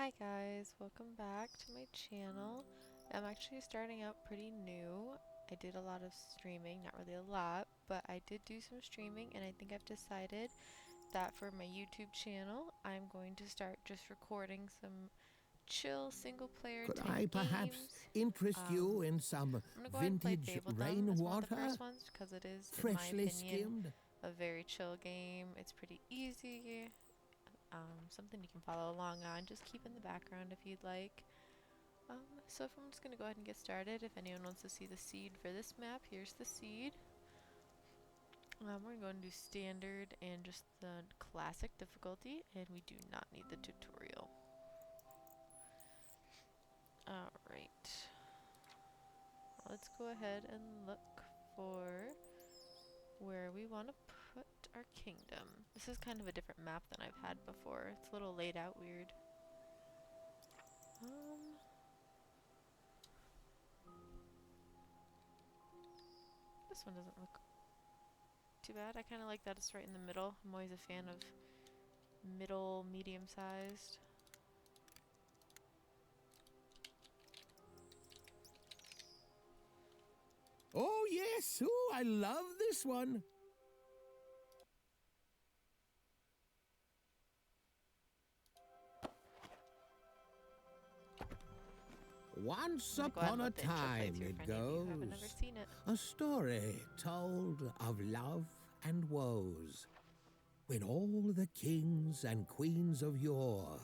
Hi guys, welcome back to my channel. I'm actually starting out pretty new. I did a lot of streaming, not really a lot, but I did do some streaming, and I think I've decided that for my YouTube channel, I'm going to start just recording some chill single player Could type I perhaps games. interest you I'm in some gonna go ahead and play vintage Fabledom as one of the rainwater? first ones because it is, in my Freshly opinion, skimmed? a very chill game. It's pretty easy. Something you can follow along on. Just keep in the background if you'd like. So if I'm just going to go ahead and get started. If anyone wants to see the seed for this map, here's the seed. We're going to go and do standard and just the classic difficulty, and we do not need the tutorial. Alright. Let's go ahead and look for where we want to put our kingdom. This is kind of a different map than I've had before. It's a little laid out weird. This one doesn't look too bad. I kind of like that it's right in the middle. I'm always a fan of middle, medium-sized. Oh, yes! Oh, I love this one! Once upon a time it goes, I've never seen it. a story told of love and woes, when all the kings and queens of yore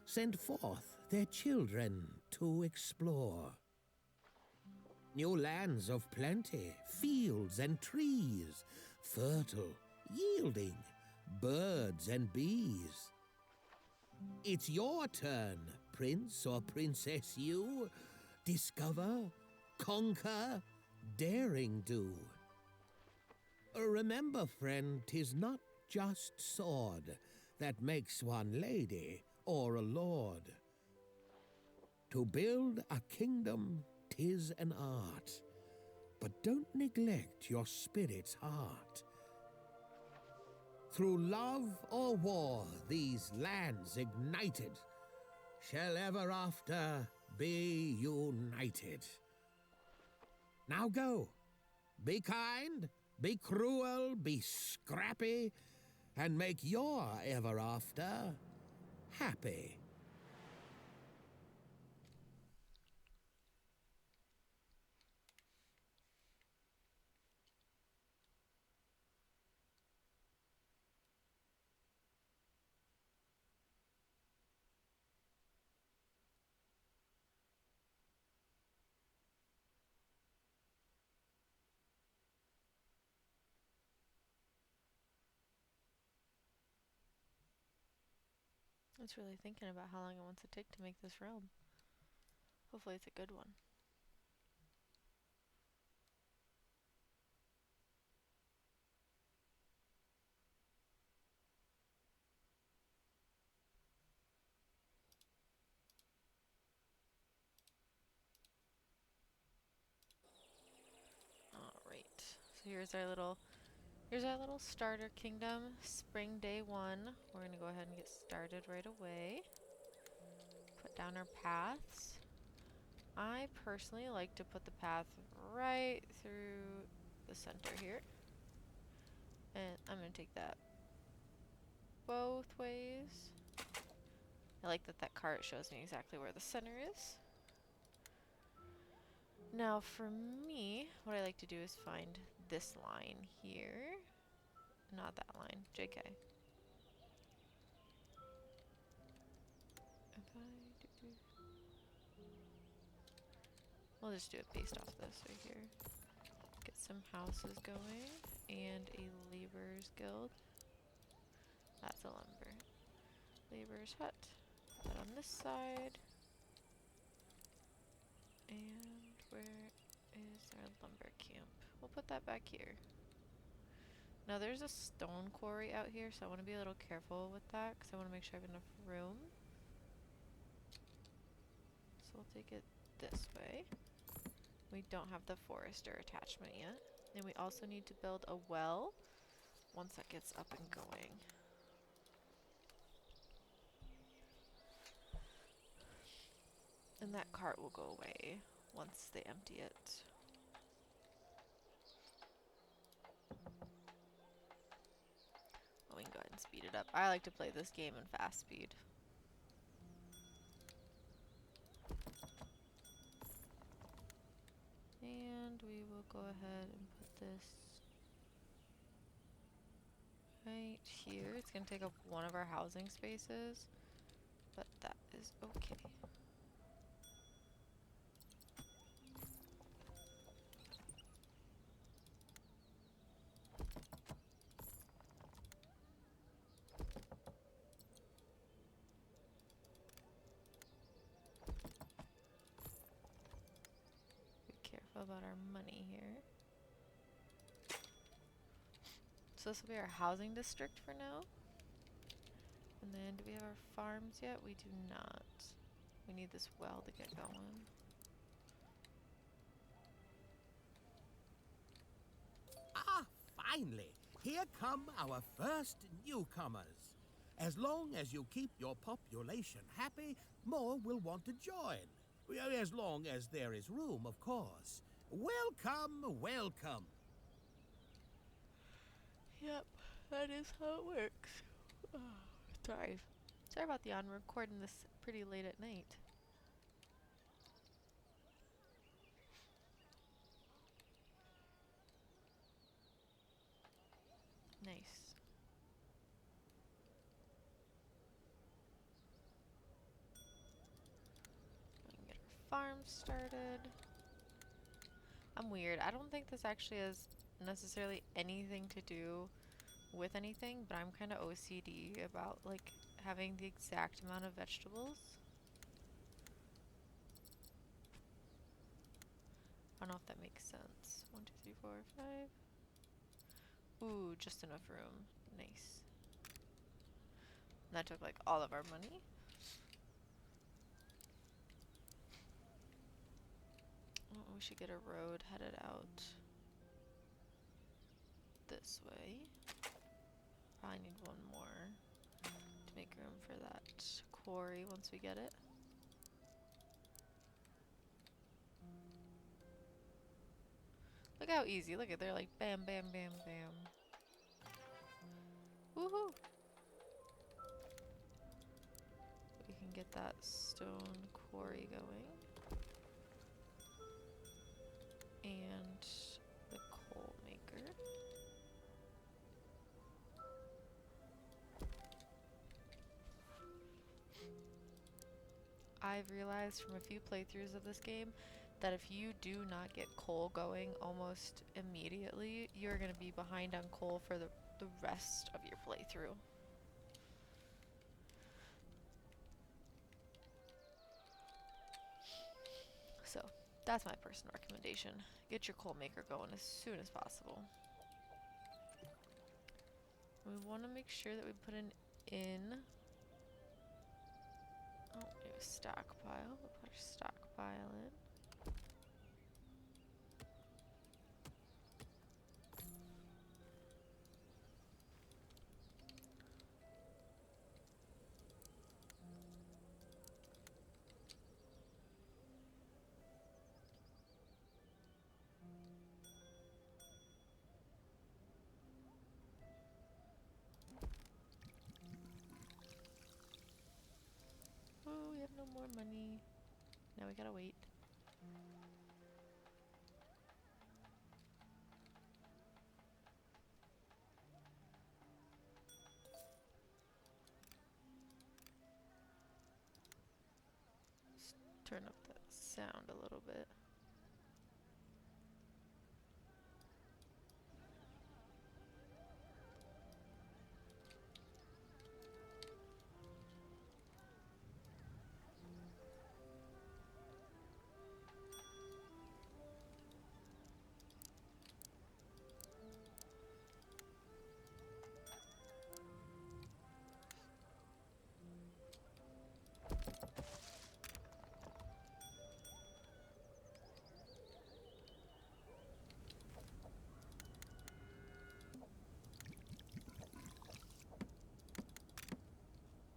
sent forth their children to explore. New lands of plenty, fields and trees, fertile, yielding, birds and bees. It's your turn, prince or princess you. Discover, conquer, daring do. Remember, friend, 'tis not just sword that makes one lady or a lord. To build a kingdom, 'tis an art, but don't neglect your spirit's heart. Through love or war, these lands ignited shall ever after be united. Now go, be kind, be cruel, be scrappy, and make your ever after happy. I was really thinking about how long it wants to take to make this realm. Hopefully it's a good one. Alright, so here's our little starter kingdom. Spring day 1. We're gonna go ahead and get started right away. Put down our paths. I personally like to put the path right through the center here. And I'm gonna take that both ways. I like that cart shows me exactly where the center is. Now for me, what I like to do is find this line here. Not that line, JK. We'll just do it based off this right here. Get some houses going and a laborer's guild. That's a lumber. Laborer's hut. Put that on this side. And where is our lumber camp? We'll put that back here. Now there's a stone quarry out here, so I want to be a little careful with that because I want to make sure I have enough room. So we'll take it this way. We don't have the forester attachment yet. And we also need to build a well once that gets up and going. that cart will go away once they empty it. Oh, we can go ahead and speed it up. I like to play this game in fast speed. And we will go ahead and put this right here. It's going to take up one of our housing spaces, but that is okay. Be careful about our money here. So this will be our housing district for now. And then do we have our farms yet? We do not. We need this well to get going. Ah, finally! Here come our first newcomers. As long as you keep your population happy, more will want to join. Well, as long as there is room, of course. Welcome, welcome. Yep, that is how it works. Oh, sorry. Sorry about the on. We're recording this pretty late at night. Nice. We can get our farm started. I'm weird. I don't think this actually has necessarily anything to do with anything, but I'm kind of OCD about like having the exact amount of vegetables. I don't know if that makes sense. 1, 2, 3, 4, 5. Ooh, just enough room. Nice. And that took like all of our money. Oh, we should get a road headed out this way. Probably need one more to make room for that quarry once we get it. Look how easy. Look at they're like bam, bam, bam, bam. Woohoo! We can get that stone quarry going. And the coal maker. I've realized from a few playthroughs of this game that if you do not get coal going almost immediately, you're going to be behind on coal for the rest of your playthrough. So, that's my personal recommendation. Get your coal maker going as soon as possible. We want to make sure that we put an inn. Oh, we have a stockpile. We'll put our stockpile in. Oh, we have no more money. Now we gotta wait. Just turn up that sound a little bit.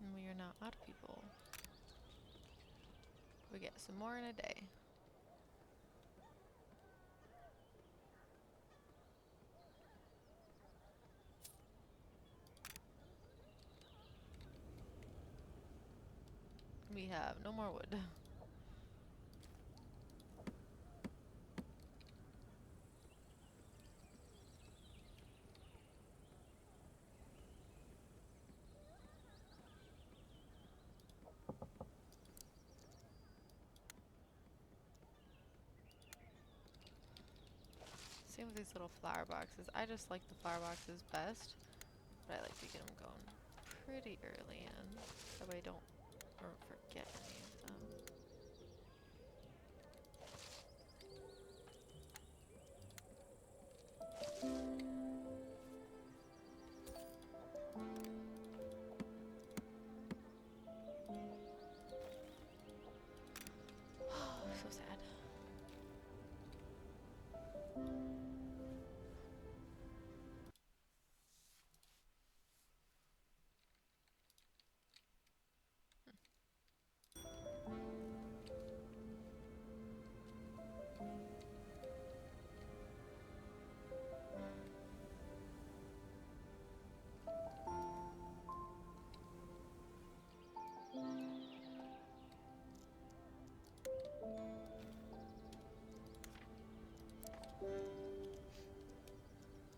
And we are now out of people. We get some more in a day. We have no more wood. Same with these little flower boxes. I just like the flower boxes best, but I like to get them going pretty early in. That way I don't forget any of them. So sad.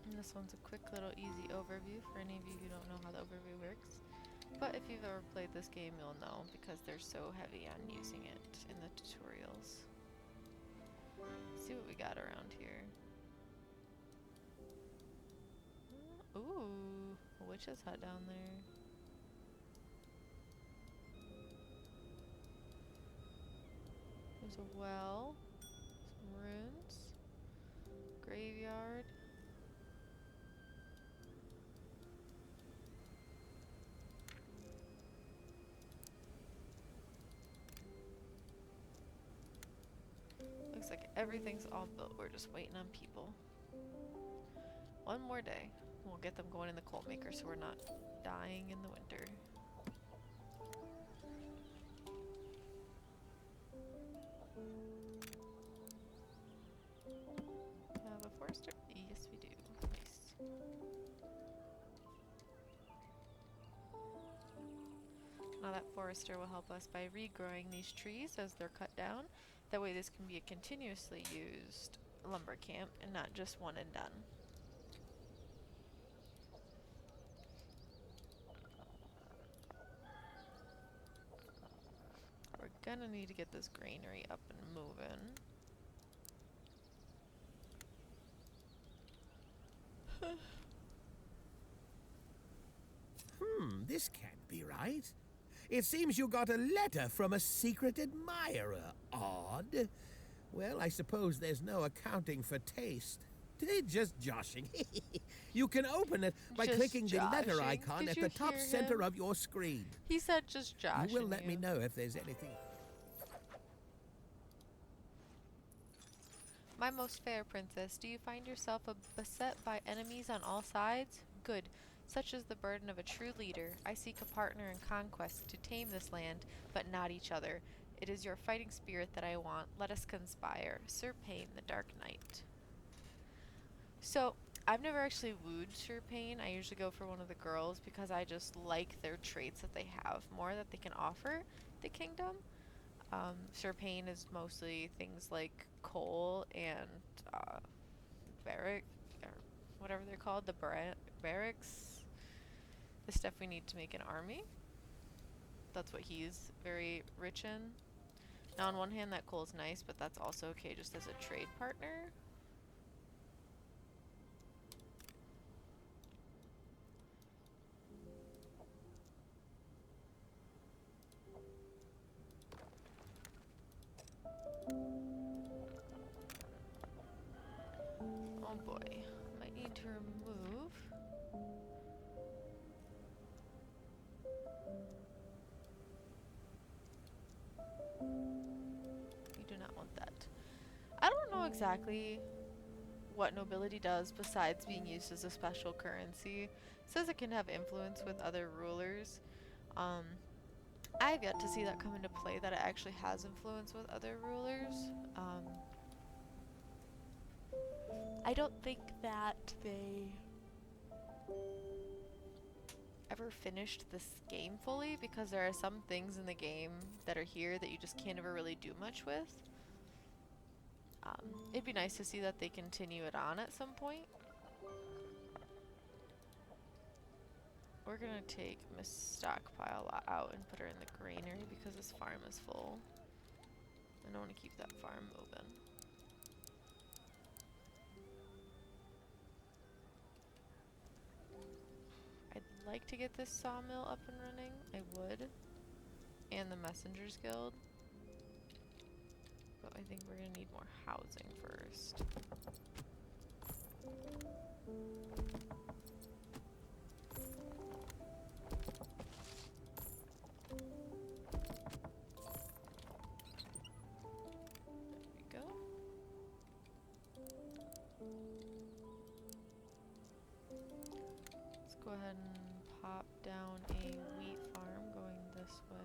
And this one's a quick little easy overview for any of you who don't know how the overview works. But if you've ever played this game, you'll know because they're so heavy on using it in the tutorials. Let's see what we got around here. Ooh, a witch's hut down there. There's a well, some runes, graveyard. Looks like everything's all built. We're just waiting on people. One more day. We'll get them going in the coal maker so we're not dying in the winter. Have a forester? Yes, we do. Nice. Now that forester will help us by regrowing these trees as they're cut down. That way this can be a continuously used lumber camp and not just one and done. We're gonna need to get this granary up and moving. This can't be right. It seems you got a letter from a secret admirer. Odd. Well, I suppose there's no accounting for taste. Just joshing. You can open it by Just clicking the letter joshing? icon Did at you the top hear center him? of your screen. He said just joshing You will let me know if there's anything. My most fair princess, do you find yourself beset by enemies on all sides? Good. Such is the burden of a true leader. I seek a partner in conquest to tame this land, but not each other. It is your fighting spirit that I want. Let us conspire. Sir Payne, the Dark Knight. So, I've never actually wooed Sir Payne. I usually go for one of the girls because I just like their traits that they have more that they can offer the kingdom. Sir Payne is mostly things like coal and barrack, or whatever they're called, the barracks, the stuff we need to make an army. That's what he's very rich in. Now, on one hand, that coal's nice, but that's also okay just as a trade partner. Oh boy, might need to remove. We do not want that. I don't know exactly what nobility does besides being used as a special currency. It says it can have influence with other rulers. I've yet to see that come into play, that it actually has influence with other rulers. I don't think that they ever finished this game fully, because there are some things in the game that are here that you just can't ever really do much with. It'd be nice to see that they continue it on at some point. We're gonna take Miss Stockpile out and put her in the granary because this farm is full. I don't want to keep that farm moving. I'd like to get this sawmill up and running. I would. And the Messengers Guild. But I think we're gonna need more housing first. Go ahead and pop down a wheat farm going this way.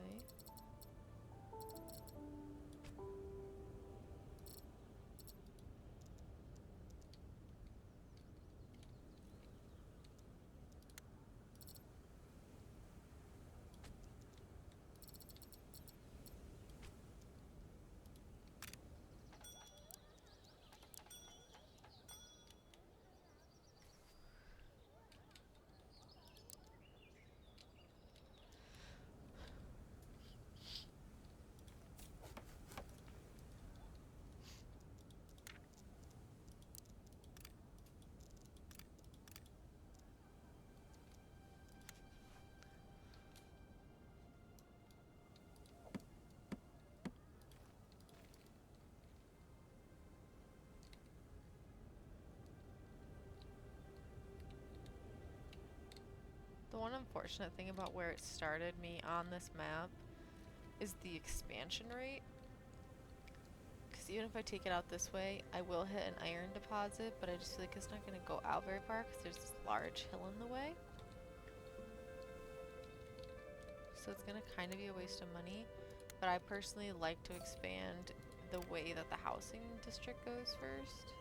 The one unfortunate thing about where it started me on this map is the expansion rate. Because even if I take it out this way, I will hit an iron deposit, but I just feel like it's not going to go out very far because there's this large hill in the way. So it's going to kind of be a waste of money. But I personally like to expand the way that the housing district goes first.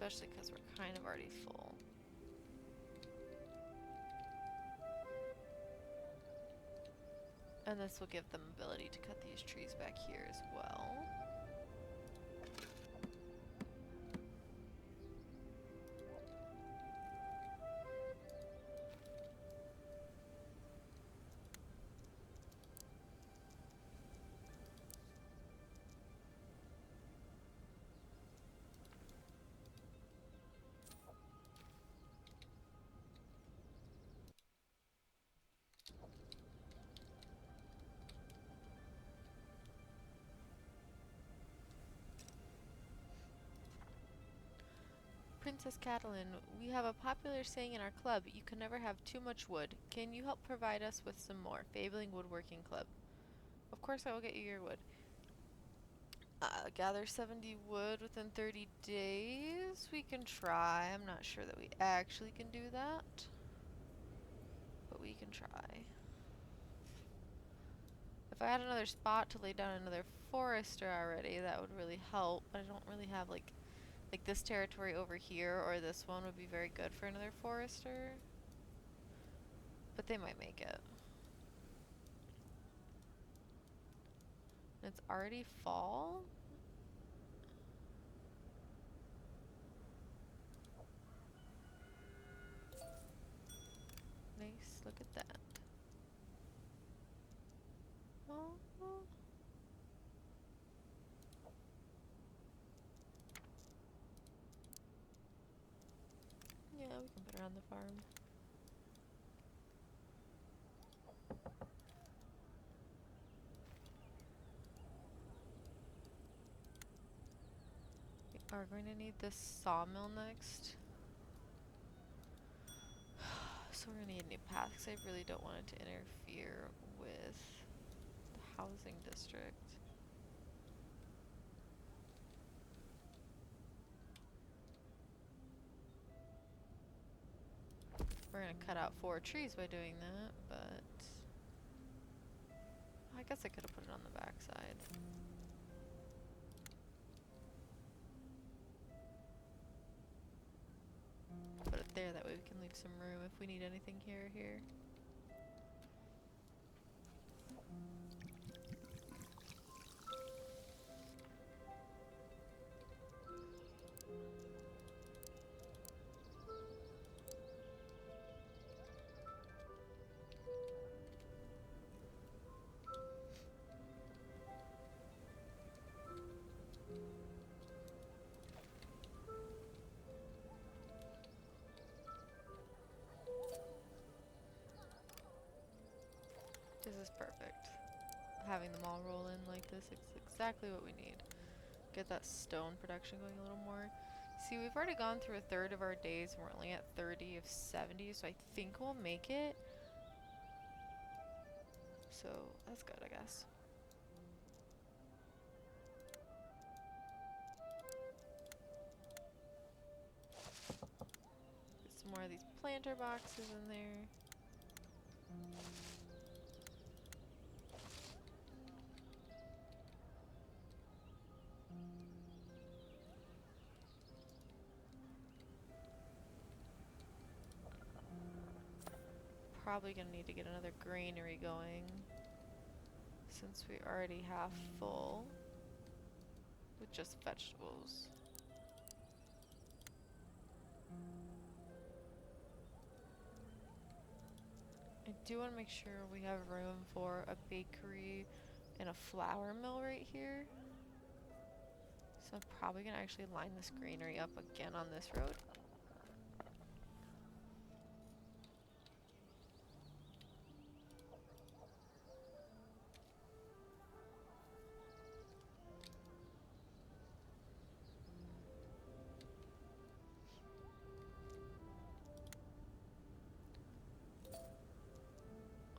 Especially because we're kind of already full. And this will give them ability to cut these trees back here as well. Princess Catalin, we have a popular saying in our club, you can never have too much wood. Can you help provide us with some more? Fabling Woodworking Club. Of course I will get you your wood. Gather 70 wood within 30 days. We can try. I'm not sure that we actually can do that. But we can try. If I had another spot to lay down another forester already, that would really help. But I don't really have like this territory over here or this one would be very good for another forester. But they might make it. It's already fall? Nice, look at that. Oh. Yeah, we can put her on the farm. We are going to need this sawmill next. So we're going to need a new path because I really don't want it to interfere with the housing district. we're gonna cut out 4 trees by doing that, but I guess I could have put it on the back side. Put it there, that way we can leave some room if we need anything here or here. This is perfect. Having them all roll in like this is exactly what we need. Get that stone production going a little more. See, we've already gone through a third of our days and we're only at 30 of 70, so I think we'll make it. So that's good, I guess. Get some more of these planter boxes in there. Probably gonna need to get another granary going since we already have full with just vegetables. I do want to make sure we have room for a bakery and a flour mill right here. So I'm probably gonna actually line this granary up again on this road.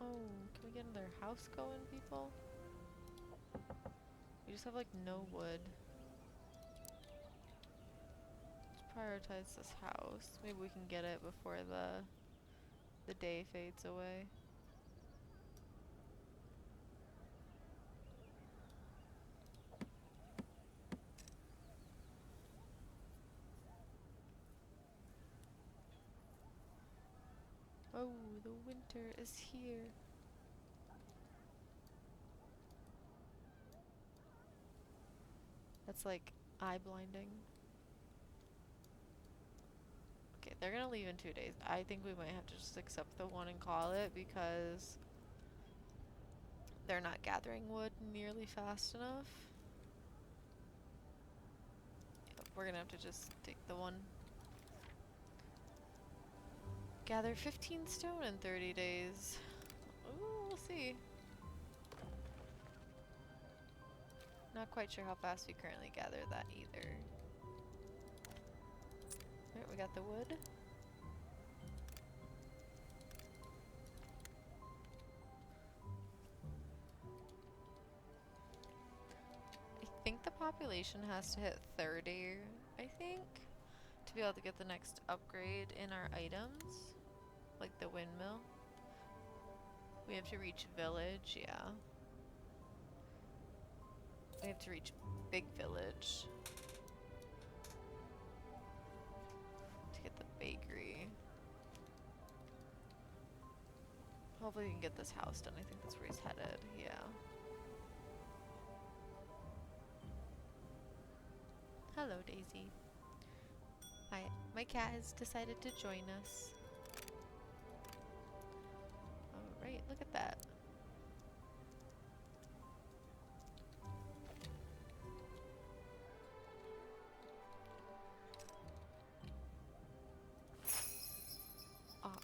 Oh, can we get another house going, people? We just have like no wood. Let's prioritize this house. Maybe we can get it before the day fades away. Oh, the winter is here. That's like eye blinding. Okay, they're gonna leave in 2 days. I think we might have to just accept the one and call it because they're not gathering wood nearly fast enough. Yep, we're gonna have to just take the one. Gather 15 stone in 30 days. Ooh, we'll see. Not quite sure how fast we currently gather that either. Alright, we got the wood. I think the population has to hit 30, I think, to be able to get the next upgrade in our items. Like the windmill. We have to reach village, yeah. We have to reach big village to get the bakery. Hopefully we can get this house done. I think that's where he's headed, yeah. Hello, Daisy. Hi, my cat has decided to join us. Alright, look at that.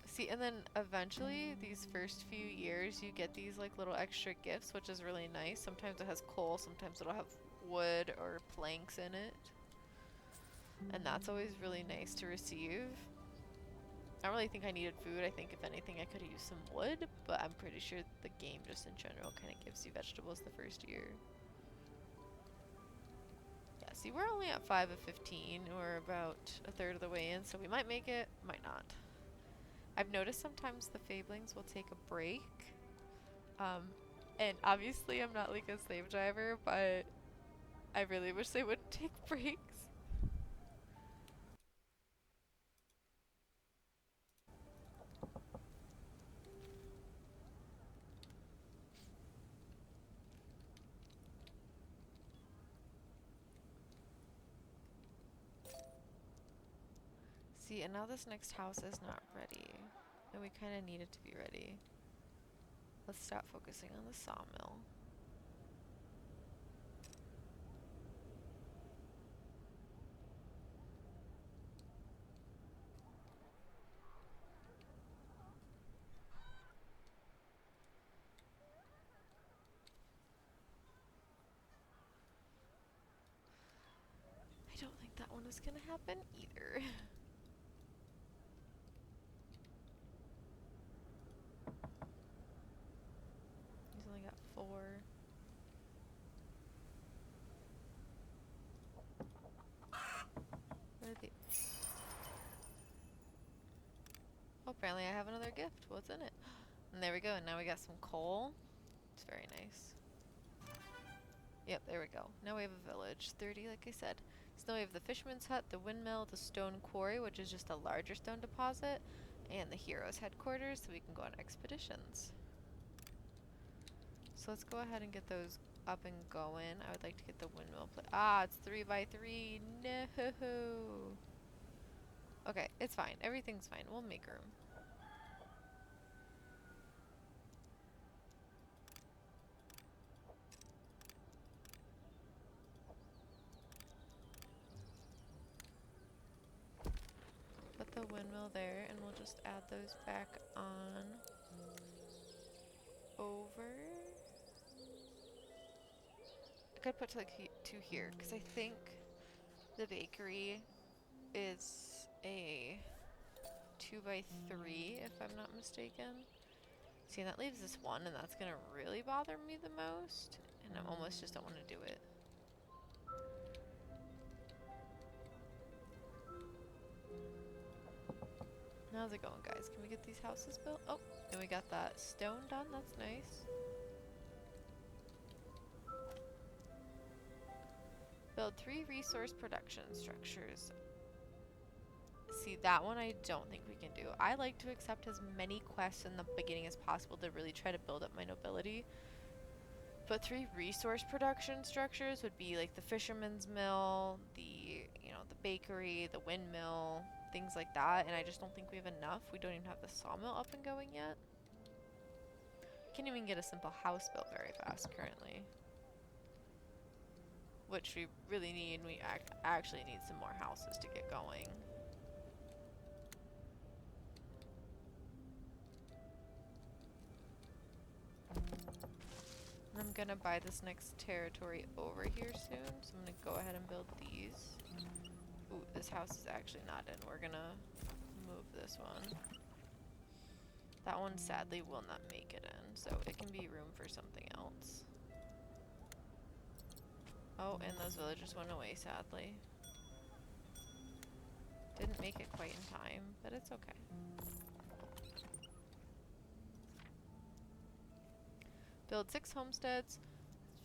See, and then eventually, these first few years, you get these like little extra gifts, which is really nice. Sometimes it has coal, sometimes it'll have wood or planks in it. And that's always really nice to receive. I don't really think I needed food. I think if anything I could have used some wood, but I'm pretty sure the game just in general kind of gives you vegetables the first year. Yeah, see, we're only at 5 of 15. We're about a third of the way in, so we might make it, might not. I've noticed sometimes the Fablings will take a break. And obviously I'm not like a slave driver, but I really wish they wouldn't take breaks. See, and now this next house is not ready. And we kind of need it to be ready. Let's stop focusing on the sawmill. I don't think that one is gonna happen either. He's only got 4. Where are the... Oh, apparently I have another gift. What's in it? And there we go. And now we got some coal. It's very nice. Yep, there we go. Now we have a village. 30, like I said. So now we have the fisherman's hut, the windmill, the stone quarry, which is just a larger stone deposit, and the hero's headquarters, so we can go on expeditions. So let's go ahead and get those up and going. I would like to get the windmill it's 3x3. No. Okay, it's fine. Everything's fine. We'll make room. Put the windmill there, and we'll just add those back on over. I could put like 2 here, because I think the bakery is a 2x3, if I'm not mistaken. See, and that leaves this 1, and that's gonna really bother me the most, and I almost just don't want to do it. How's it going, guys? Can we get these houses built? Oh, and we got that stone done. That's nice. Build 3 resource production structures. See, that one I don't think we can do. I like to accept as many quests in the beginning as possible to really try to build up my nobility. But 3 resource production structures would be like the fisherman's mill, the bakery, the windmill, things like that. And I just don't think we have enough. We don't even have the sawmill up and going yet. Can't even get a simple house built very fast currently. Which we really need. We actually need some more houses to get going. I'm gonna buy this next territory over here soon, so I'm gonna go ahead and build these. Ooh, this house is actually not in. We're gonna move this one. That one sadly will not make it in, so it can be room for something else. Oh, and those villagers went away, sadly. Didn't make it quite in time, but it's okay. Build 6 homesteads,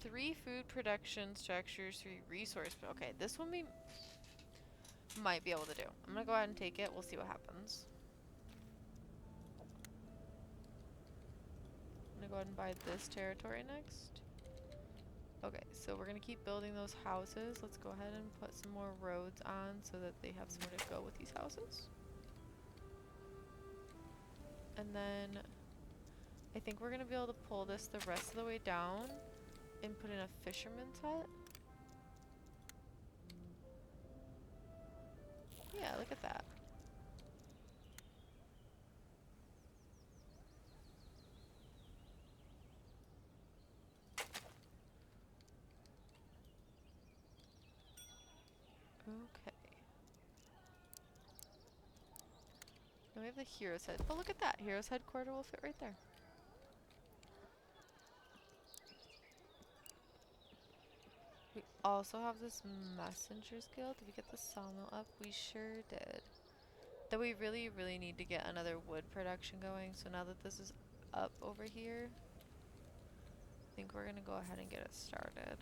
3 food production structures, 3 resource. Okay, this one we might be able to do. I'm gonna go ahead and take it. We'll see what happens. I'm gonna go ahead and buy this territory next. Okay, so we're gonna keep building those houses. Let's go ahead and put some more roads on so that they have somewhere to go with these houses. And then I think we're gonna be able to pull this the rest of the way down and put in a fisherman's hut. Yeah, look at that. Okay. Now we have the hero's head. Oh, look at that. Hero's headquarters will fit right there. We also have this messenger's guild. Did we get the sawmill up? We sure did. That we really, really need to get another wood production going. So now that this is up over here, I think we're gonna go ahead and get it started.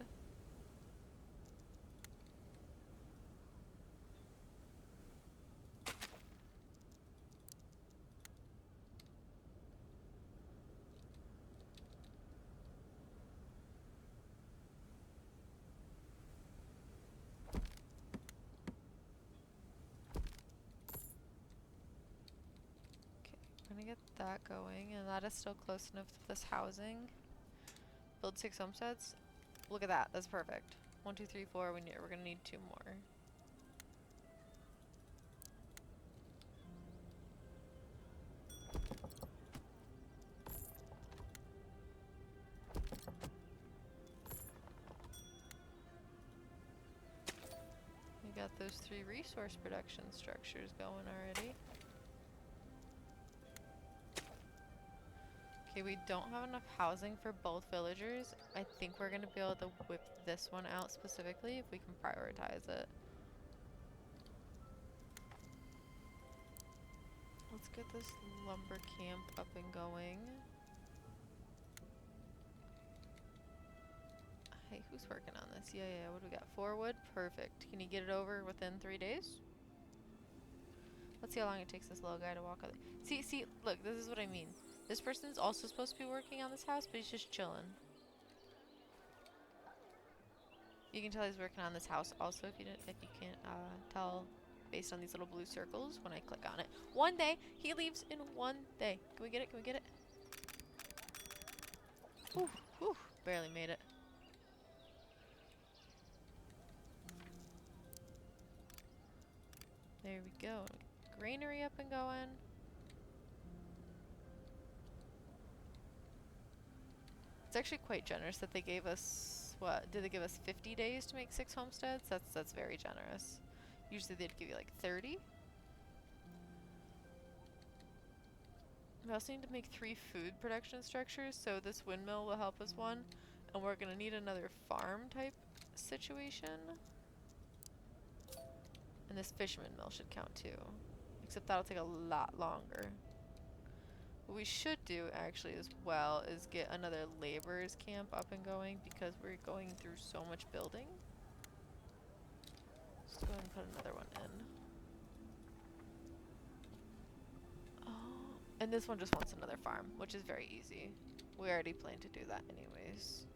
We're gonna get that going, and that is still close enough to this housing. Build 6 homesteads. Look at that. That's perfect. 1, 2, 3, 4. We're gonna need 2 more. We got those 3 resource production structures going already. Okay, we don't have enough housing for both villagers. I think we're gonna be able to whip this one out specifically if we can prioritize it. Let's get this lumber camp up and going. Hey, who's working on this? Yeah, what do we got? 4 wood? Perfect. Can you get it over within 3 days? Let's see how long it takes this little guy to walk out. See, look, this is what I mean. This person's also supposed to be working on this house, but he's just chilling. You can tell he's working on this house also if you can't tell based on these little blue circles when I click on it. 1 day. He leaves in 1 day. Can we get it? Can we get it? Whew, barely made it. There we go. Granary up and going. It's actually quite generous that they gave us, what, did they give us 50 days to make 6 homesteads? That's very generous. Usually they'd give you like 30. We also need to make 3 food production structures, so this windmill will help us 1. And we're gonna need another farm type situation. And this fisherman mill should count too. Except that'll take a lot longer. What we should do actually as well is get another laborers camp up and going because we're going through so much building. Let's go ahead and put another one in. Oh, and this one just wants another farm, which is very easy. We already plan to do that anyways.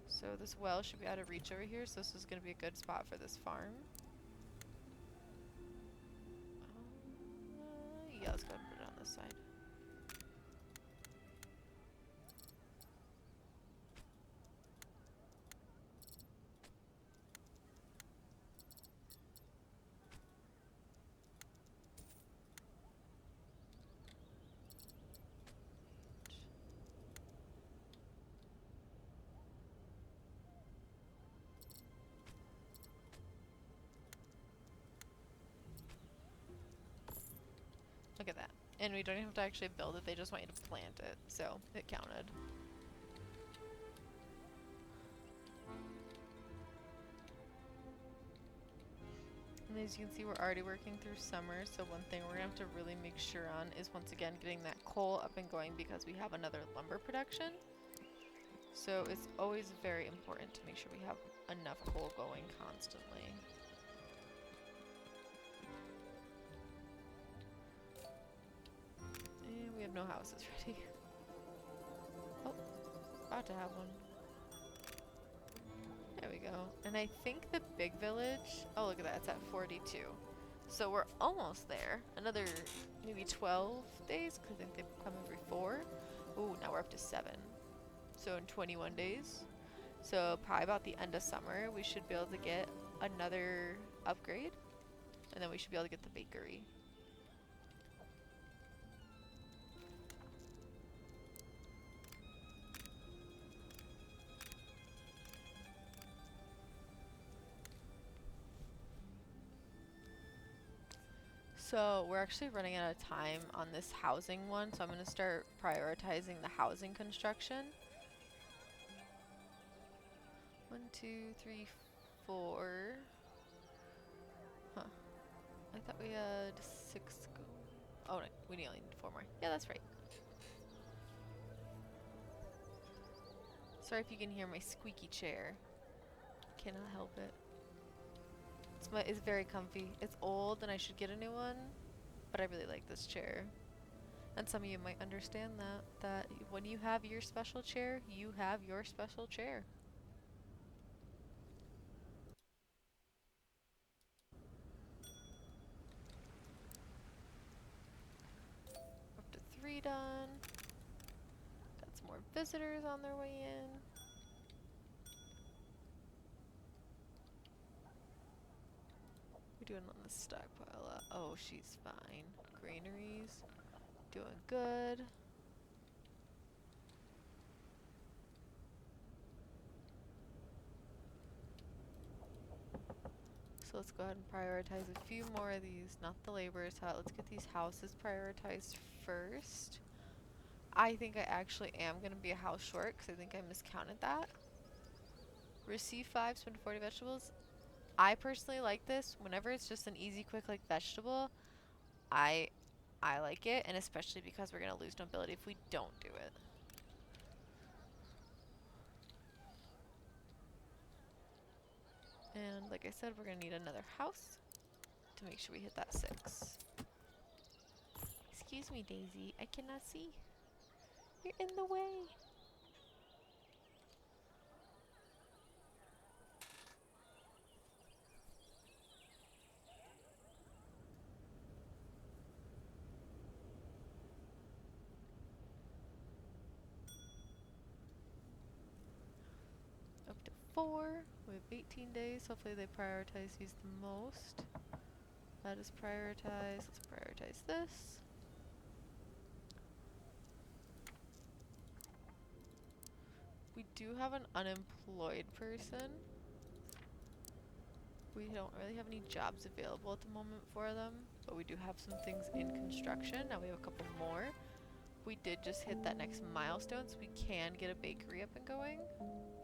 So this well should be out of reach over here, so this is going to be a good spot for this farm. Yeah, let's go ahead and put it on this side. Look at that. And we don't even have to actually build it, they just want you to plant it, so it counted. And as you can see, we're already working through summer, so one thing we're gonna have to really make sure on is once again getting that coal up and going because we have another lumber production. So it's always very important to make sure we have enough coal going constantly. And we have no houses ready. Oh, about to have one. There we go. And I think the big village, oh look at that, it's at 42. So we're almost there. Another maybe 12 days, because I think they come every 4. Ooh, now we're up to 7. So in 21 days. So probably about the end of summer, we should be able to get another upgrade. And then we should be able to get the bakery. So we're actually running out of time on this housing one, so I'm going to start prioritizing the housing construction. 1, 2, 3, 4. Huh. I thought we had 6 go. Oh, no, we only need 4 more. Yeah, that's right. Sorry if you can hear my squeaky chair. Cannot help it. It's very comfy. It's old and I should get a new one, but I really like this chair. And some of you might understand that when you have your special chair, you have your special chair. Up to 3 done. Got some more visitors on their way in. We're doing on the stockpile. Oh, she's fine. Granaries. Doing good. So let's go ahead and prioritize a few more of these, not the laborers' hut. Let's get these houses prioritized first. I think I actually am going to be a house short because I think I miscounted that. Receive 5, spend 40 vegetables. I personally like this. Whenever it's just an easy, quick, like vegetable, I like it, and especially because we're going to lose nobility if we don't do it. And like I said, we're going to need another house to make sure we hit that 6. Excuse me, Daisy. I cannot see. You're in the way. Up to 4. We have 18 days. Hopefully they prioritize these the most. That is prioritized. Let's prioritize this. We do have an unemployed person. We don't really have any jobs available at the moment for them, but we do have some things in construction. Now we have a couple more. We did just hit that next milestone, so we can get a bakery up and going.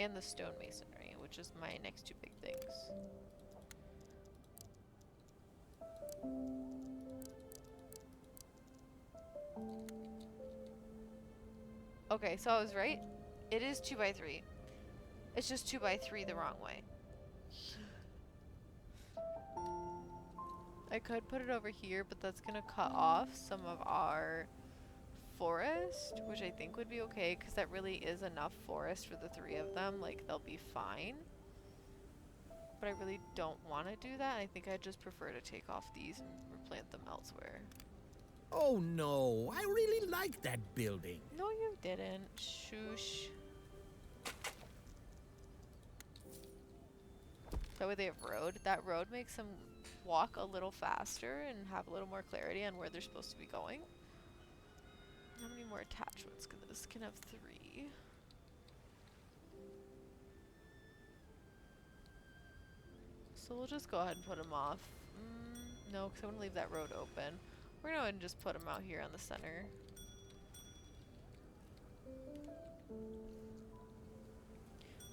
And the stonemasonry, which is my next 2 big things. Okay, so I was right. It is 2x3. It's just 2x3 the wrong way. I could put it over here, but that's gonna cut off some of our forest, which I think would be okay, because that really is enough forest for the 3 of them. Like, they'll be fine. But I really don't want to do that. I think I'd just prefer to take off these and replant them elsewhere. Oh no, I really like that building. No, you didn't. Shoosh. That way they have road. That road makes them walk a little faster and have a little more clarity on where they're supposed to be going. How many more attachments can this? Can have 3. So we'll just go ahead and put them off. No, because I want to leave that road open. We're going to go ahead and just put them out here on the center.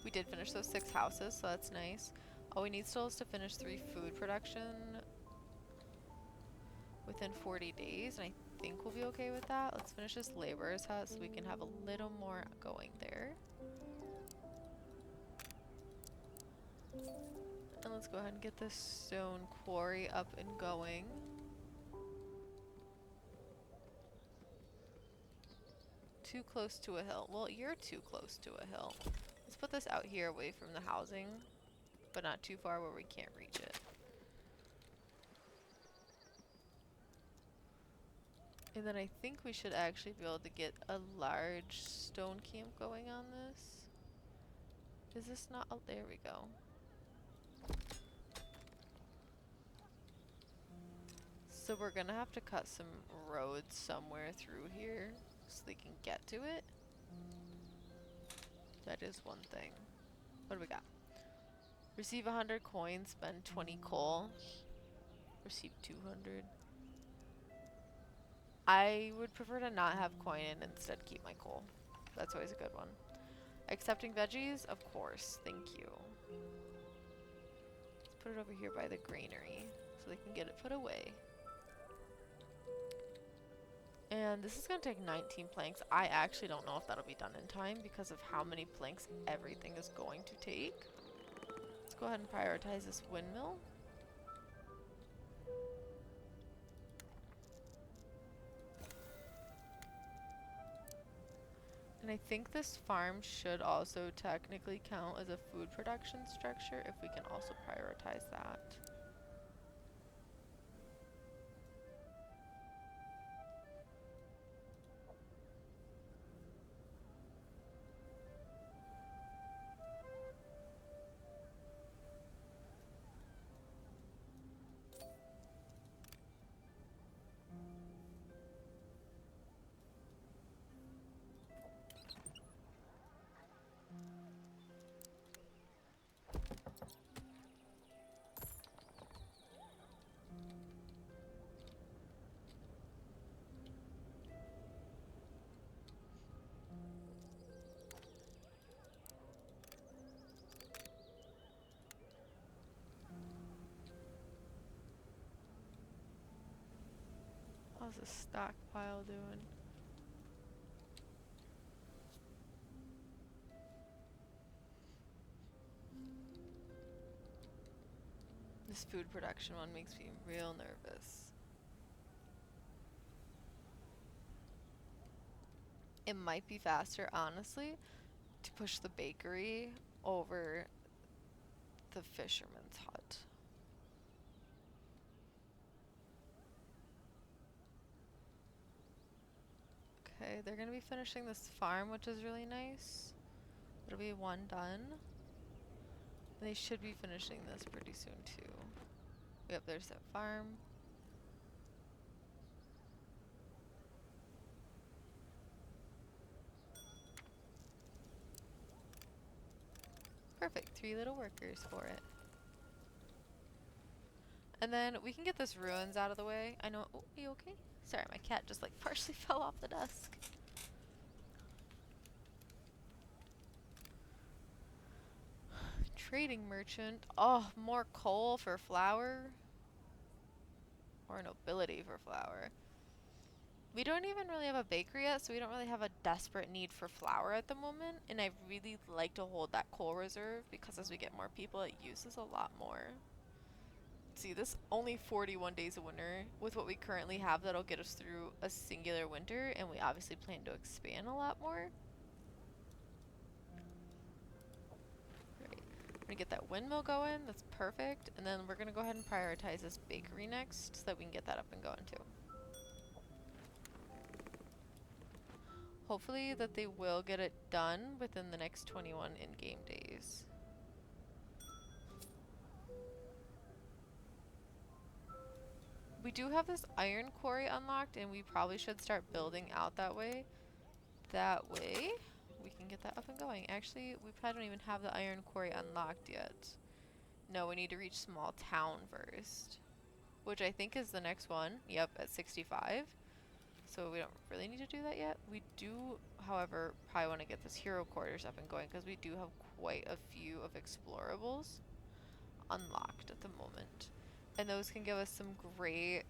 We did finish those 6 houses, so that's nice. All we need still is to finish 3 food production within 40 days, and I think we'll be okay with that. Let's finish this laborer's hut so we can have a little more going there. And let's go ahead and get this stone quarry up and going. Too close to a hill. Well, you're too close to a hill. Let's put this out here away from the housing, but not too far where we can't reach it. And then I think we should actually be able to get a large stone camp going on this. Is this not? Oh, there we go. So we're gonna have to cut some roads somewhere through here so they can get to it. That is one thing. What do we got? Receive 100 coins, spend 20 coal. Receive 200. I would prefer to not have coin and instead keep my coal. That's always a good one. Accepting veggies? Of course. Thank you. Let's put it over here by the granary. so they can get it put away. And this is going to take 19 planks. I actually don't know if that'll be done in time because of how many planks everything is going to take. Let's go ahead and prioritize this windmill. And I think this farm should also technically count as a food production structure if we can also prioritize that. How's the stockpile doing? This food production one makes me real nervous. It might be faster, honestly, to push the bakery over the fisherman's hut. Okay, they're gonna be finishing this farm, which is really nice. It'll be one done. They should be finishing this pretty soon too. Yep, there's that farm. Perfect, 3 little workers for it. And then we can get this ruins out of the way. I know, oh, are you okay? Sorry, my cat just like partially fell off the desk. Trading merchant. Oh, more coal for flour. Or nobility for flour. We don't even really have a bakery yet, so we don't really have a desperate need for flour at the moment. And I really like to hold that coal reserve because as we get more people, it uses a lot more. See, this only 41 days of winter. With what we currently have, that'll get us through a singular winter, and we obviously plan to expand a lot more. Right. We're gonna get that windmill going. That's perfect. And then we're gonna go ahead and prioritize this bakery next so that we can get that up and going too. Hopefully that they will get it done within the next 21 in-game days. We do have this iron quarry unlocked, and we probably should start building out that way. That way, we can get that up and going. Actually, we probably don't even have the iron quarry unlocked yet. No, we need to reach small town first, which I think is the next one. Yep, at 65. So we don't really need to do that yet. We do, however, probably want to get this hero quarters up and going because we do have quite a few of explorables unlocked at the moment. And those can give us some great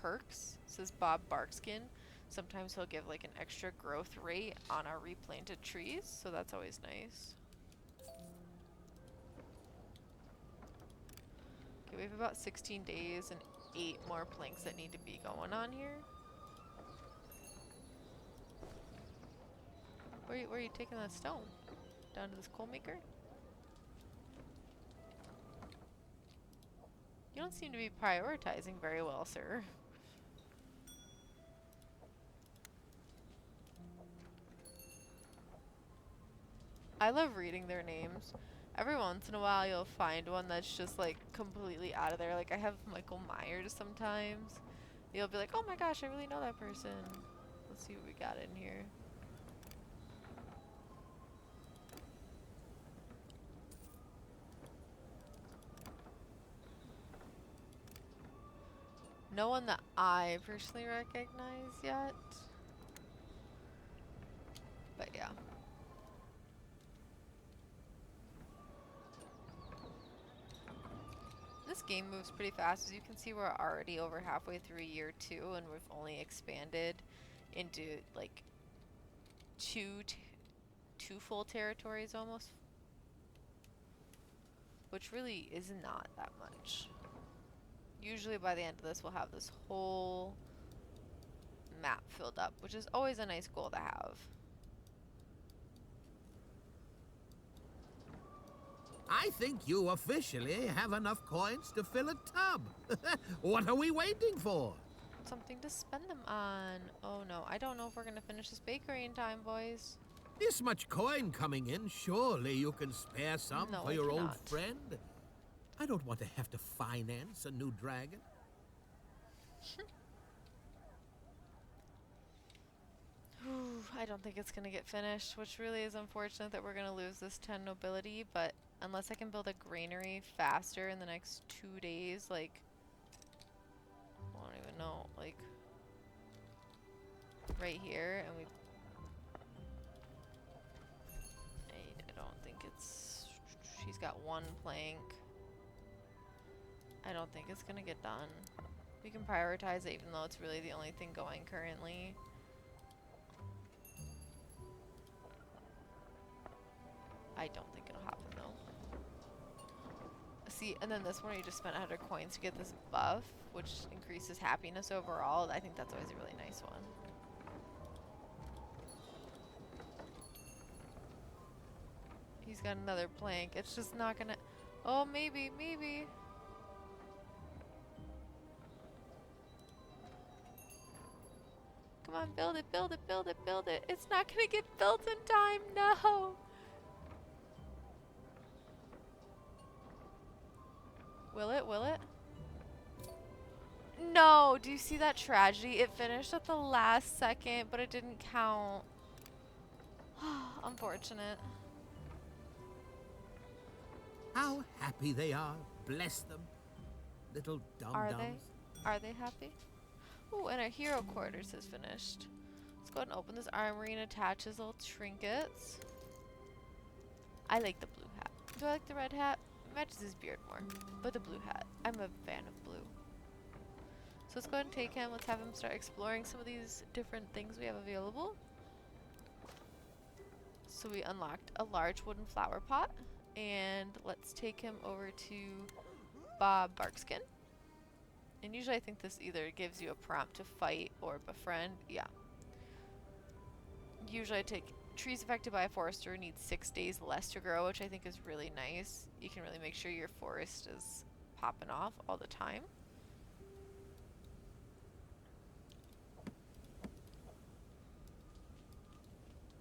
perks. This is Bob Barkskin. Sometimes he'll give like an extra growth rate on our replanted trees, so that's always nice. Okay, we have about 16 days and 8 more planks that need to be going on here. Where are you taking that stone? Down to this coal maker? You don't seem to be prioritizing very well, sir. I love reading their names. Every once in a while you'll find one that's just like completely out of there. Like I have Michael Myers sometimes. You'll be like, oh my gosh, I really know that person. Let's see what we got in here. No one that I personally recognize yet. But yeah. this game moves pretty fast. As you can see, we're already over halfway through year 2, and we've only expanded into like two full territories almost, which really is not that much. Usually by the end of this, we'll have this whole map filled up, which is always a nice goal to have. I think you officially have enough coins to fill a tub. What are we waiting for? Something to spend them on. Oh no, I don't know if we're gonna finish this bakery in time, boys. This much coin coming in, surely you can spare some No, for I your old cannot. friend? I don't want to have to finance a new dragon. I don't think it's gonna get finished, which really is unfortunate that we're gonna lose this 10 nobility, but unless I can build a granary faster in the next 2 days, like, I don't even know, like, right here, and I don't think it's, she's got 1 plank. I don't think it's gonna get done. We can prioritize it even though it's really the only thing going currently. I don't think it'll happen though. See, and then this one you just spent 100 coins to get this buff, which increases happiness overall. I think that's always a really nice one. He's got another plank. It's just not gonna... Oh, maybe, maybe. Come on, build it, build it, build it, build it. It's not gonna get built in time, no! Will it? Will it? No! Do you see that tragedy? It finished at the last second, but it didn't count. Unfortunate. How happy they are. Bless them. Little dum-dums. Are they happy? Ooh, and our hero quarters is finished. Let's go ahead and open this armory and attach his little trinkets. I like the blue hat. Do I like the red hat? Matches his beard more, but the blue hat. I'm a fan of blue. So let's go ahead and take him. Let's have him start exploring some of these different things we have available. So we unlocked a large wooden flower pot, and let's take him over to Bob Barkskin. And usually I think this either gives you a prompt to fight or befriend. Yeah. Usually I take trees affected by a forester need 6 days less to grow, which I think is really nice. You can really make sure your forest is popping off all the time.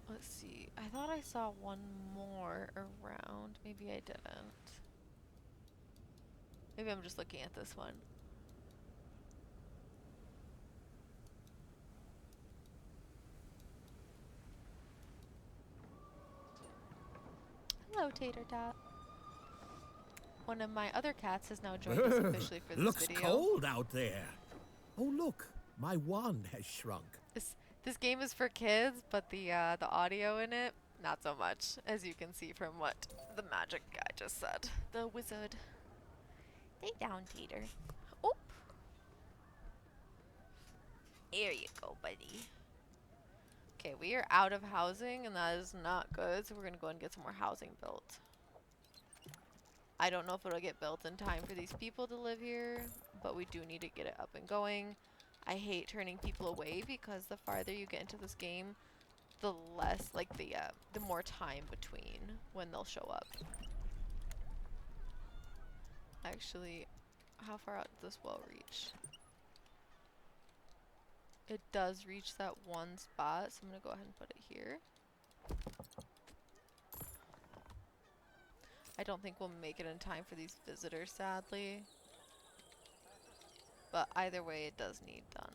Let's see. I thought I saw one more around. Maybe I didn't. Maybe I'm just looking at this one. Hello, Tater Tot. One of my other cats has now joined us officially for this Looks video. cold out there. Oh, look. My wand has shrunk. This game is for kids, but the audio in it, not so much, as you can see from what the magic guy just said. The wizard. Lay down, Tater. Oh. There you go, buddy. Okay, we are out of housing, and that is not good, so we're going to go and get some more housing built. I don't know if it'll get built in time for these people to live here, but we do need to get it up and going. I hate turning people away because the farther you get into this game, the less, like, the more time between when they'll show up. Actually, how far out does this well reach? It does reach that one spot, so I'm going to go ahead and put it here. I don't think we'll make it in time for these visitors, sadly. But either way, it does need done.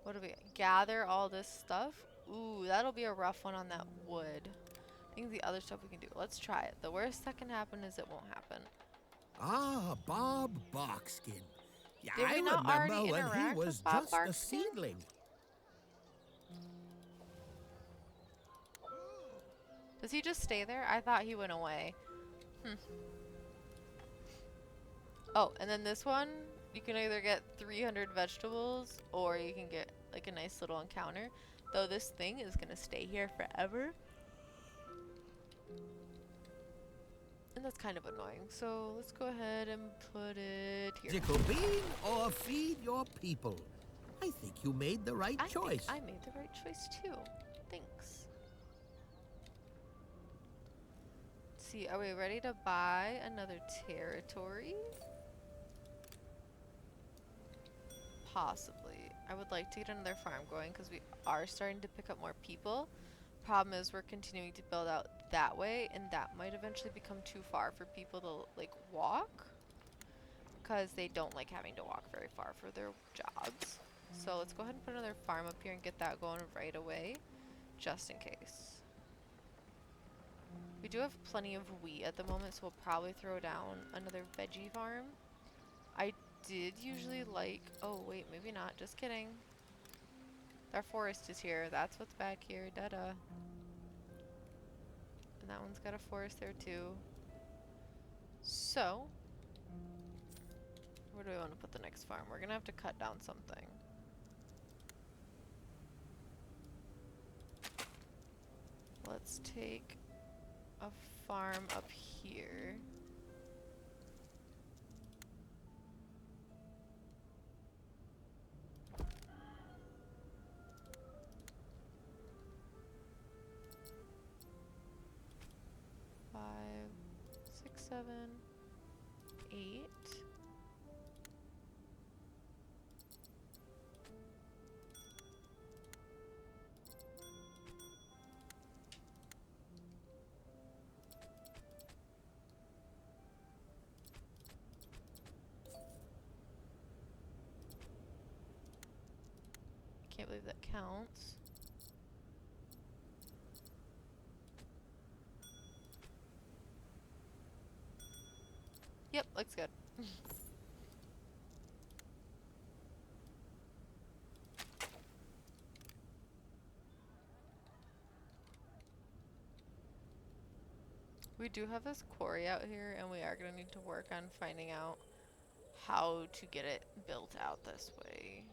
What do we gather all this stuff? Ooh, that'll be a rough one on that wood. I think the other stuff we can do. Let's try it. The worst that can happen is it won't happen. Ah, Bob Barkskin. Yeah, Did I we not remember already when he interact with was Bob just a Barkskin? seedling. Does he just stay there? I thought he went away. Hmm. Oh, and then this one, you can either get 300 vegetables or you can get like a nice little encounter. Though this thing is gonna stay here forever. And that's kind of annoying. So let's go ahead and put it here. Tickle bean or feed your people. I think you made the right choice. I made the right choice too. Thanks. Let's see, are we ready to buy another territory? Possibly. I would like to get another farm going because we are starting to pick up more people. Problem is we're continuing to build out that way, and that might eventually become too far for people to like walk because they don't like having to walk very far for their jobs. So let's go ahead and put another farm up here and get that going right away, just in case. We do have plenty of wheat at the moment, so we'll probably throw down another veggie farm. I did usually like... Oh, wait, maybe not. Just kidding. Our forest is here. That's what's back here. Da-da. And that one's got a forest there, too. So, where do we want to put the next farm? We're going to have to cut down something. Let's take a farm up here. Five, 6, 7, 8. Can't believe that counts. Yep, looks good. We do have this quarry out here, and we are going to need to work on finding out how to get it built out this way.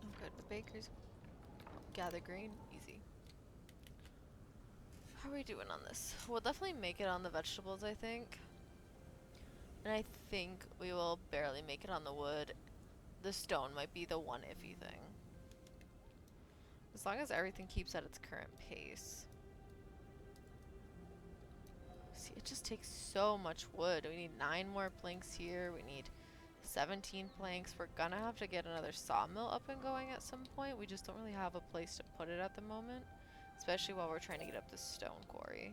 Oh good, the baker's gather grain, easy. How are we doing on this? We'll definitely make it on the vegetables, I think. And I think we will barely make it on the wood. The stone might be the one iffy thing. As long as everything keeps at its current pace. See, it just takes so much wood. We need 9 more planks here. We need 17 planks. We're gonna have to get another sawmill up and going at some point. We just don't really have a place to put it at the moment. Especially while we're trying to get up this stone quarry.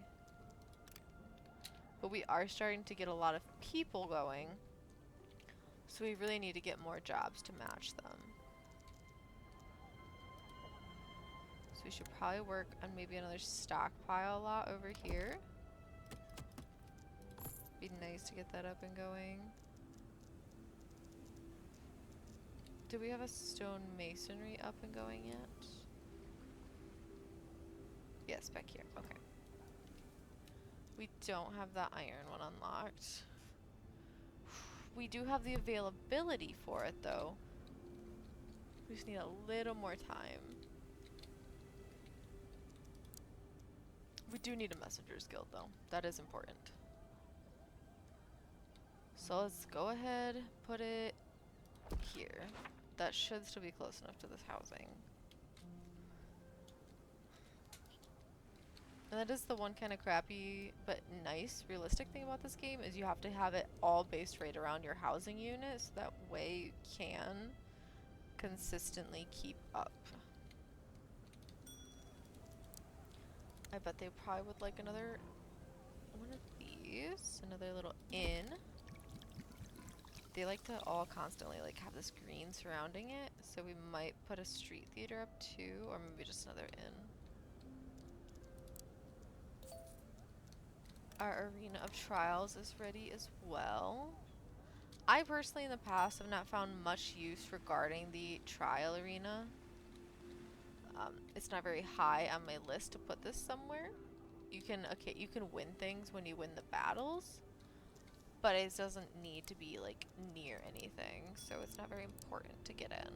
But we are starting to get a lot of people going. So we really need to get more jobs to match them. So we should probably work on maybe another stockpile lot over here. Be nice to get that up and going. Do we have a stone masonry up and going yet? Yes, back here. Okay. We don't have the iron one unlocked. We do have the availability for it, though. We just need a little more time. We do need a messenger's guild, though. That is important. So let's go ahead, put it here. That should still be close enough to this housing. And that is the one kind of crappy but nice realistic thing about this game is you have to have it all based right around your housing unit so that way you can consistently keep up. I bet they probably would like another one of these, another little inn. they like to all constantly like have this green surrounding it, so we might put a street theater up too, or maybe just another inn. Our arena of trials is ready as well. I personally in the past have not found much use regarding the trial arena. It's not very high on my list to put this somewhere. You can win things when you win the battles, but it doesn't need to be like near anything, so it's not very important to get in.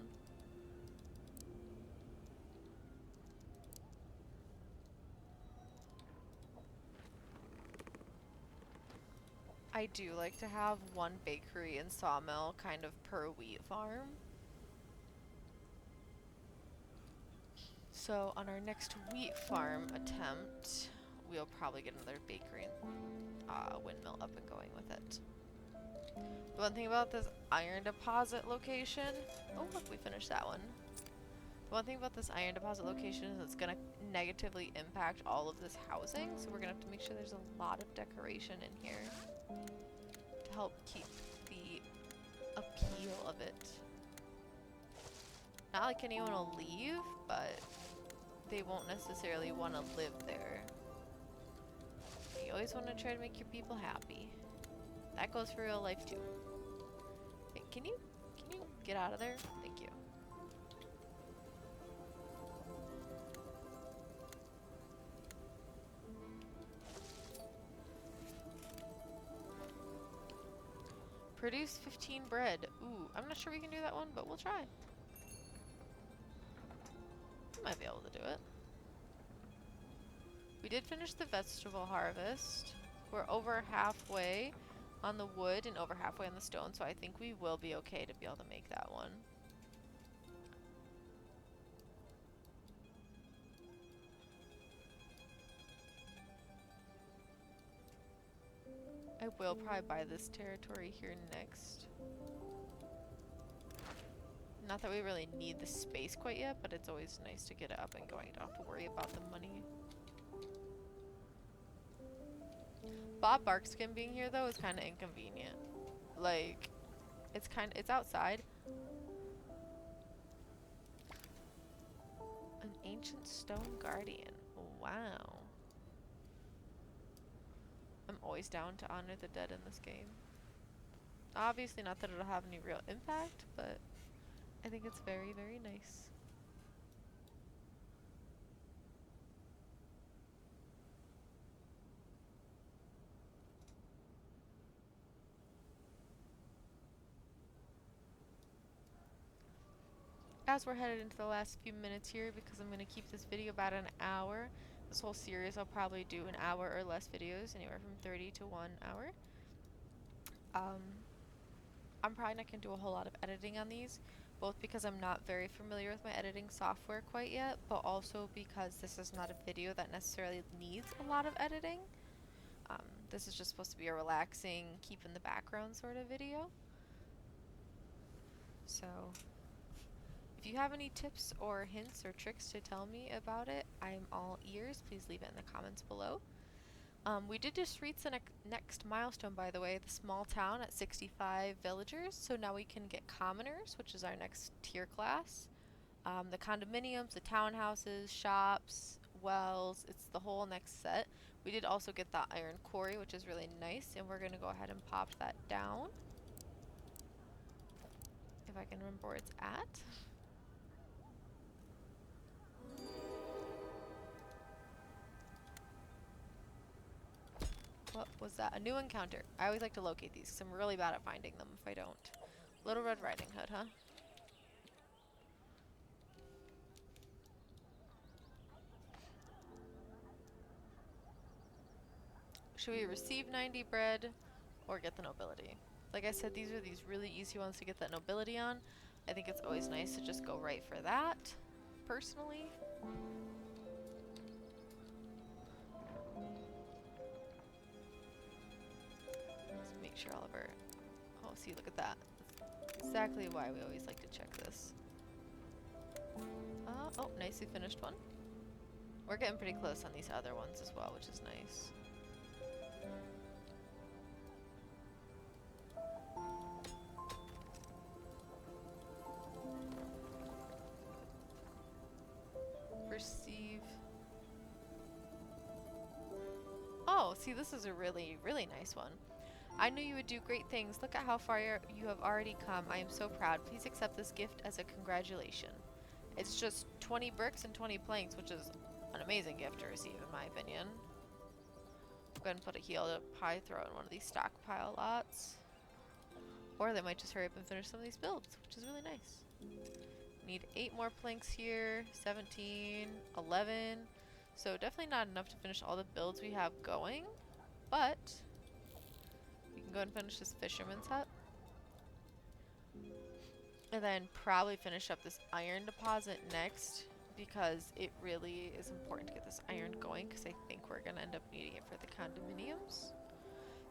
I do like to have one bakery and sawmill kind of per wheat farm. So on our next wheat farm attempt, we'll probably get another bakery and windmill up and going with it. The one thing about this iron deposit location, oh look, we finished that one. The one thing about this iron deposit location is it's going to negatively impact all of this housing, so we're going to have to make sure there's a lot of decoration in here to help keep the appeal of it. Not like anyone will leave, but they won't necessarily want to live there. You always want to try to make your people happy. That goes for real life too. Hey, can you get out of there? Thank you. Produce 15 bread. Ooh, I'm not sure we can do that one, but we'll try. We might be able to do it. We did finish the vegetable harvest. We're over halfway on the wood and over halfway on the stone, so I think we will be okay to be able to make that one. I will probably buy this territory here next. Not that we really need the space quite yet, but it's always nice to get it up and going. You don't have to worry about the money. Bob Barkskin being here though is kind of inconvenient. Like, it's outside. An ancient stone guardian. Wow. I'm always down to honor the dead in this game. Obviously not that it'll have any real impact, but I think it's very, very nice. As we're headed into the last few minutes here, because I'm going to keep this video about an hour. This whole series I'll probably do an hour or less videos, anywhere from 30 to 1 hour. I'm probably not going to do a whole lot of editing on these, both because I'm not very familiar with my editing software quite yet, but also because this is not a video that necessarily needs a lot of editing. This is just supposed to be a relaxing, keep in the background sort of video. So if you have any tips or hints or tricks to tell me about it, I'm all ears. Please leave it in the comments below. We did just reach the next milestone, by the way, the small town at 65 villagers. So now we can get commoners, which is our next tier class. The condominiums, the townhouses, shops, wells, it's the whole next set. We did also get the iron quarry, which is really nice, and we're going to go ahead and pop that down. If I can remember where it's at. What was that? A new encounter. I always like to locate these because I'm really bad at finding them if I don't. Little Red Riding Hood, huh? Should we receive 90 bread or get the nobility? Like I said, these are these really easy ones to get that nobility on. I think it's always nice to just go right for that, personally. Let's make sure all of our... Oh, see, look at that. That's exactly why we always like to check this. Oh, nicely finished one. We're getting pretty close on these other ones as well, which is nice. Oh, see, this is a really, really nice one. I knew you would do great things. Look at how far you have already come. I am so proud. Please accept this gift as a congratulation. It's just 20 bricks and 20 planks, which is an amazing gift to receive, in my opinion. Go ahead and put a heal to probably throw in one of these stockpile lots. Or they might just hurry up and finish some of these builds, which is really nice. Need 8 more planks here, 17, 11. So definitely not enough to finish all the builds we have going, but we can go and finish this fisherman's hut. And then probably finish up this iron deposit next, because it really is important to get this iron going, because I think we're going to end up needing it for the condominiums.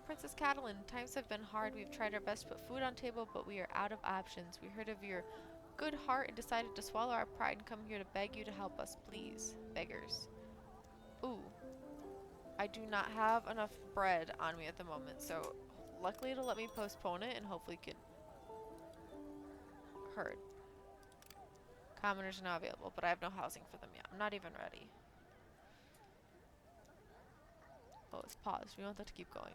Princess Catalin, times have been hard. We've tried our best to put food on table, but we are out of options. We heard of your good heart and decided to swallow our pride and come here to beg you to help us, please. Beggars. Ooh. I do not have enough bread on me at the moment, so luckily it'll let me postpone it and hopefully could herd. Commoners are not available, but I have no housing for them yet. I'm not even ready. Oh, it's paused. We want that to keep going.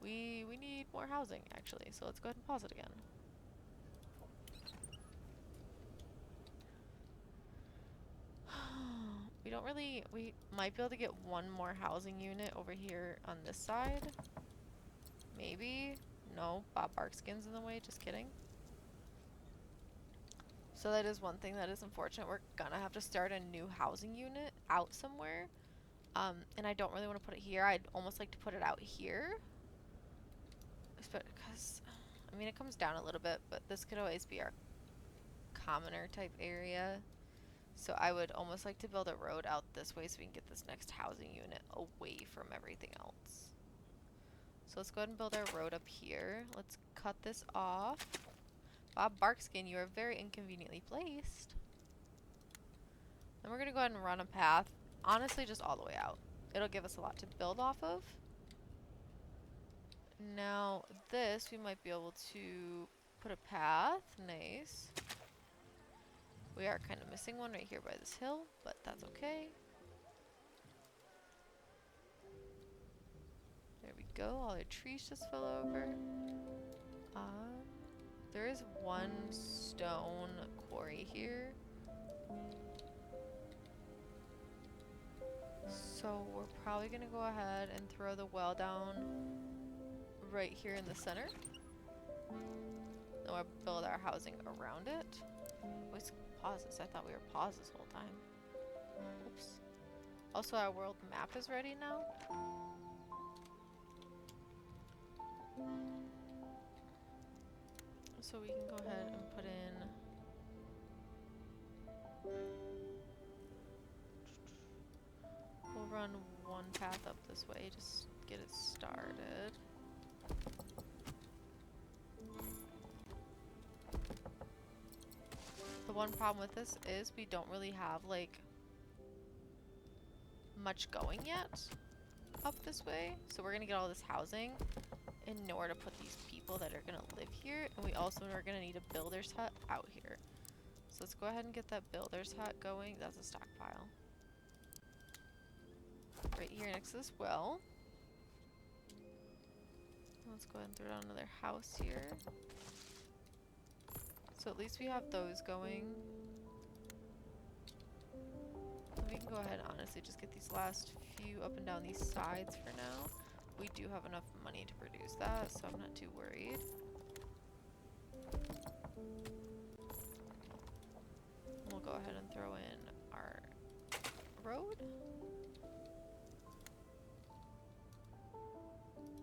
We need more housing, actually, so let's go ahead and pause it again. We might be able to get one more housing unit over here on this side. Maybe. No, Bob Barkskin's in the way, just kidding. So that is one thing that is unfortunate. We're gonna have to start a new housing unit out somewhere. And I don't really want to put it here. I'd almost like to put it out here. Because, I mean, it comes down a little bit, but this could always be our commoner type area. So I would almost like to build a road out this way so we can get this next housing unit away from everything else. So let's go ahead and build our road up here. Let's cut this off. Bob Barkskin, you are very inconveniently placed. Then we're going to go ahead and run a path, honestly just all the way out. It'll give us a lot to build off of. Now this, we might be able to put a path. Nice. We are kind of missing one right here by this hill, but that's okay. There we go. All the trees just fell over. There is one stone quarry here. So we're probably going to go ahead and throw the well down right here in the center. Then we'll build our housing around it. Always pauses. I thought we were paused this whole time. Oops. Also, our world map is ready now. So we can go ahead and put in... We'll run one path up this way, just get it started. The one problem with this is we don't really have, like, much going yet up this way. So we're gonna get all this housing in order to put these people that are gonna live here. And we also are gonna need a builder's hut out here. So let's go ahead and get that builder's hut going. That's a stockpile. Right here next to this well. Let's go ahead and throw down another house here. So at least we have those going. We can go ahead and honestly just get these last few up and down these sides for now. We do have enough money to produce that, so I'm not too worried. We'll go ahead and throw in our road.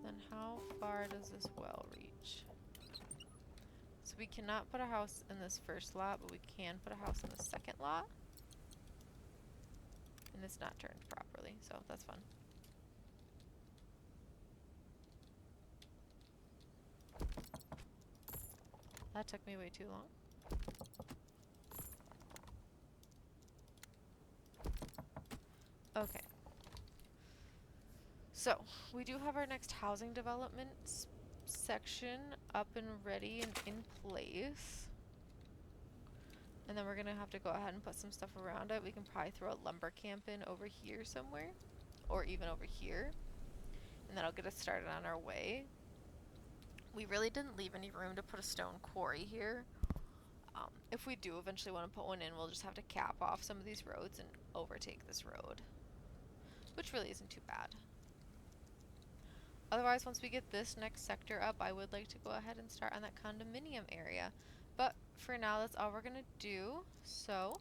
Then how far does this well reach? So we cannot put a house in this first lot, but we can put a house in the second lot. And it's not turned properly, so that's fun. That took me way too long. Okay. So, we do have our next housing development section up and ready and in place. And then we're going to have to go ahead and put some stuff around it. We can probably throw a lumber camp in over here somewhere. Or even over here. and that'll get us started on our way. We really didn't leave any room to put a stone quarry here. If we do eventually want to put one in, we'll just have to cap off some of these roads and overtake this road, which really isn't too bad. Otherwise, once we get this next sector up, I would like to go ahead and start on that condominium area. But for now, that's all we're going to do. So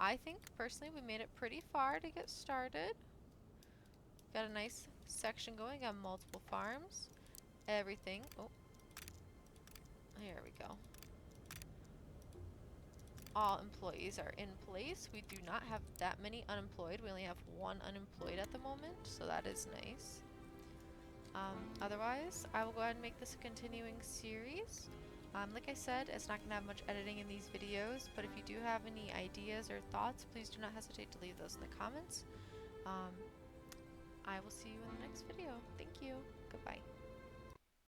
I think personally we made it pretty far to get started. Got a nice section going, got multiple farms, everything. Oh, here we go. All employees are in place. We do not have that many unemployed. We only have one unemployed at the moment, so that is nice. Otherwise, I will go ahead and make this a continuing series. Like I said, it's not going to have much editing in these videos, but if you do have any ideas or thoughts, please do not hesitate to leave those in the comments. I will see you in the next video. Thank you. Goodbye.